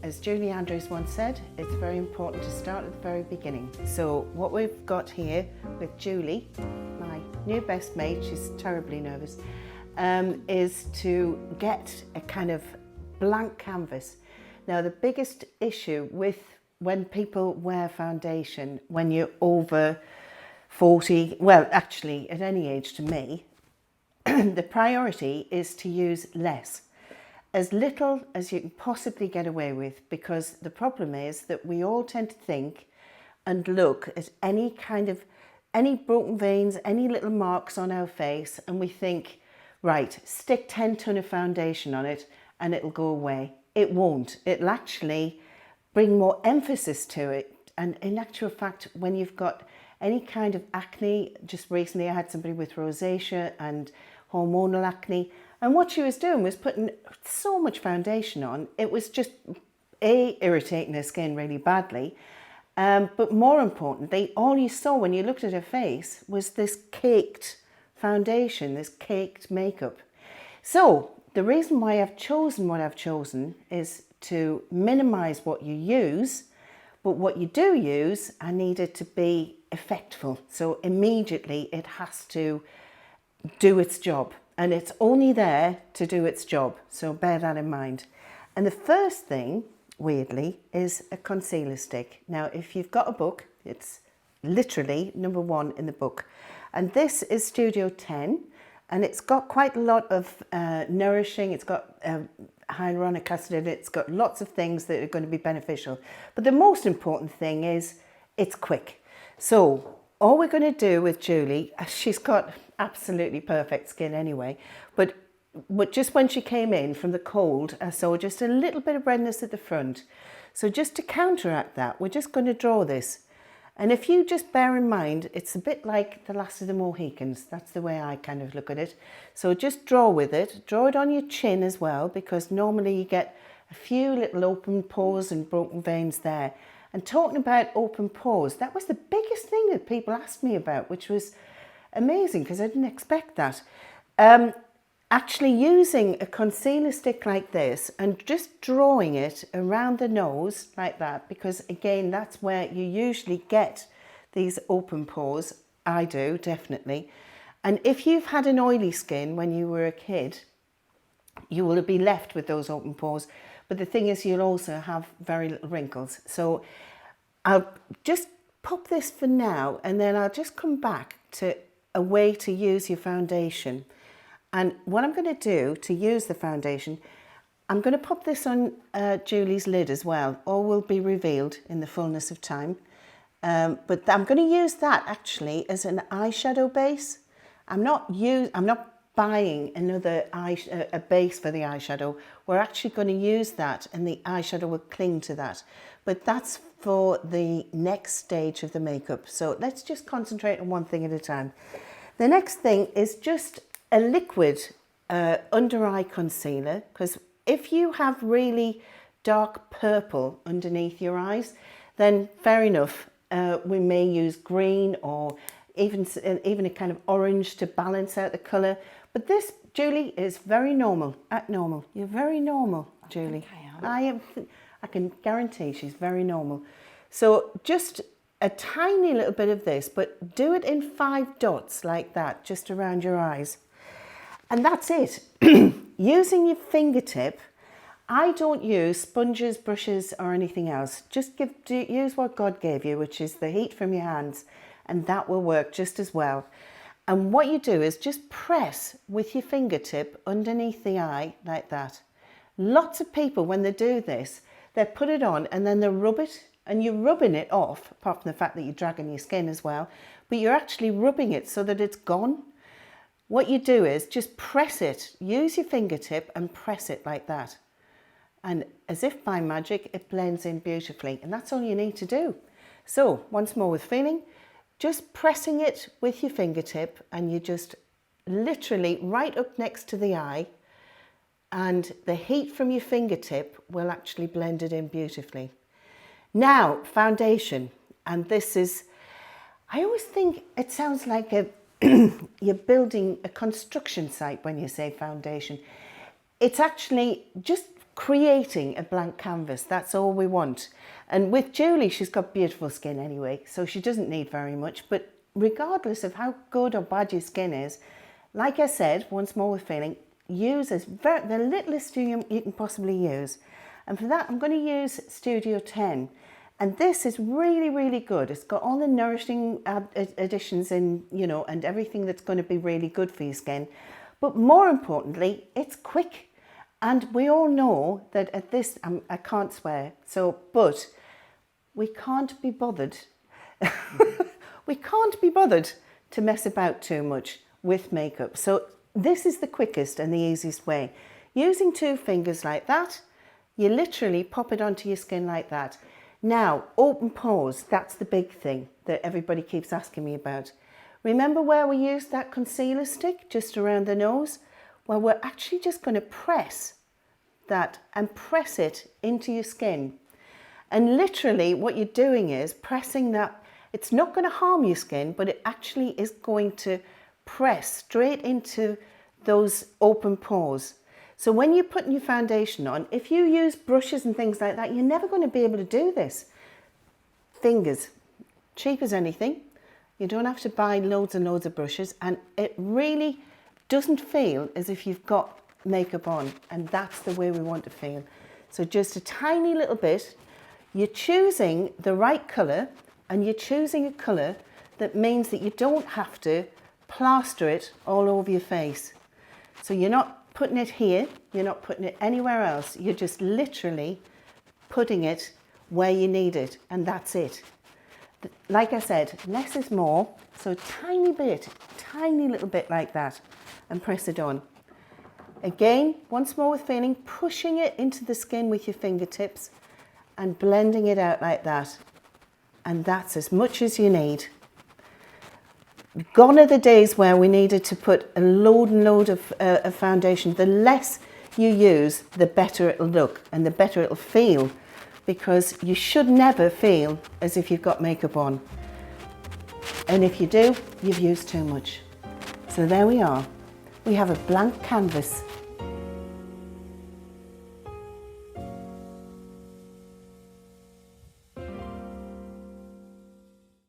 As Julie Andrews once said, it's very important to start at the very beginning. So what we've got here with Julie, my new best mate, she's terribly nervous, is to get a kind of blank canvas. Now the biggest issue with when people wear foundation, when you're over 40, well actually at any age to me, the priority is to use less. As little as you can possibly get away with, because the problem is that we all tend to think and look at any broken veins, any little marks on our face, and we think, right, stick 10 ton of foundation on it and it'll go away. It won't. It'll actually bring more emphasis to it. And in actual fact, when you've got any kind of acne, just recently I had somebody with rosacea and hormonal acne, and what she was doing was putting so much foundation on, it was just irritating her skin really badly. But more importantly, all you saw when you looked at her face was this caked foundation, this caked makeup. So the reason why I've chosen what I've chosen is to minimize what you use, but what you do use, I need it to be effectful. So immediately it has to do its job. And it's only there to do its job, so bear that in mind. And the first thing, weirdly, is a concealer stick. Now, if you've got a book, it's literally number 1 in the book. And this is Studio 10, and it's got quite a lot of nourishing, it's got hyaluronic acid in it, it's got lots of things that are going to be beneficial. But the most important thing is it's quick. So all we're going to do with Julie, she's got absolutely perfect skin anyway, but just when she came in from the cold, I saw just a little bit of redness at the front. So just to counteract that, we're just going to draw this. And if you just bear in mind, it's a bit like The Last of the Mohicans. That's the way I kind of look at it. So just draw with it. Draw it on your chin as well, because normally you get a few little open pores and broken veins there. And talking about open pores, that was the biggest thing that people asked me about, which was amazing because I didn't expect that. Actually using a concealer stick like this and just drawing it around the nose like that, because again, that's where you usually get these open pores. I do, definitely. And if you've had an oily skin when you were a kid, you will be left with those open pores. But the thing is, you'll also have very little wrinkles. So I'll just pop this for now, and then I'll just come back to a way to use your foundation. And what I'm going to do to use the foundation, I'm going to pop this on Julie's lid as well. All will be revealed in the fullness of time. But I'm going to use that actually as an eyeshadow base. I'm not buying another a base for the eyeshadow. We're actually going to use that, and the eyeshadow will cling to that. But that's for the next stage of the makeup. So let's just concentrate on one thing at a time. The next thing is just a liquid under eye concealer, because if you have really dark purple underneath your eyes, then fair enough. We may use green or even a kind of orange to balance out the colour. But this, Julie, is very normal. Normal. You're very normal, Julie. I am. I can guarantee she's very normal. So just a tiny little bit of this, but do it in 5 dots like that, just around your eyes. And that's it. Using your fingertip, I don't use sponges, brushes or anything else. Just use what God gave you, which is the heat from your hands, and that will work just as well. And what you do is just press with your fingertip underneath the eye like that. Lots of people, when they do this, they put it on and then they rub it, and you're rubbing it off, apart from the fact that you're dragging your skin as well, but you're actually rubbing it so that it's gone. What you do is just press it, use your fingertip and press it like that. And as if by magic, it blends in beautifully, and that's all you need to do. So once more with feeling, just pressing it with your fingertip, and you just literally right up next to the eye, and the heat from your fingertip will actually blend it in beautifully. Now, foundation, and this is, I always think it sounds like you're building a construction site when you say foundation. It's actually just creating a blank canvas. That's all we want. And with Julie, she's got beautiful skin anyway, so she doesn't need very much. But regardless of how good or bad your skin is, like I said, once more with feeling, use the littlest you can possibly use. And for that, I'm going to use Studio 10. And this is really, really good. It's got all the nourishing additions in, and everything that's going to be really good for your skin. But more importantly, it's quick. And we all know that at this, I can't swear, but we can't be bothered. We can't be bothered to mess about too much with makeup. So this is the quickest and the easiest way. Using 2 fingers like that, you literally pop it onto your skin like that. Now, open pores, that's the big thing that everybody keeps asking me about. Remember where we used that concealer stick just around the nose? Well, we're actually just going to press that and press it into your skin. And literally what you're doing is pressing that. It's not going to harm your skin, but it actually is going to press straight into those open pores. So when you're putting your foundation on, if you use brushes and things like that, you're never going to be able to do this. Fingers, cheap as anything. You don't have to buy loads and loads of brushes, and it really doesn't feel as if you've got makeup on, and that's the way we want to feel. So just a tiny little bit. You're choosing the right colour, and you're choosing a colour that means that you don't have to plaster it all over your face. So you're not putting it here, you're not putting it anywhere else, you're just literally putting it where you need it, and that's it. Like I said, less is more, so a tiny little bit like that, and press it on. Again, once more with feeling, pushing it into the skin with your fingertips and blending it out like that. And that's as much as you need. Gone are the days where we needed to put a load and load of foundation. The less you use, the better it'll look and the better it'll feel, because you should never feel as if you've got makeup on. And if you do, you've used too much. So there we are. We have a blank canvas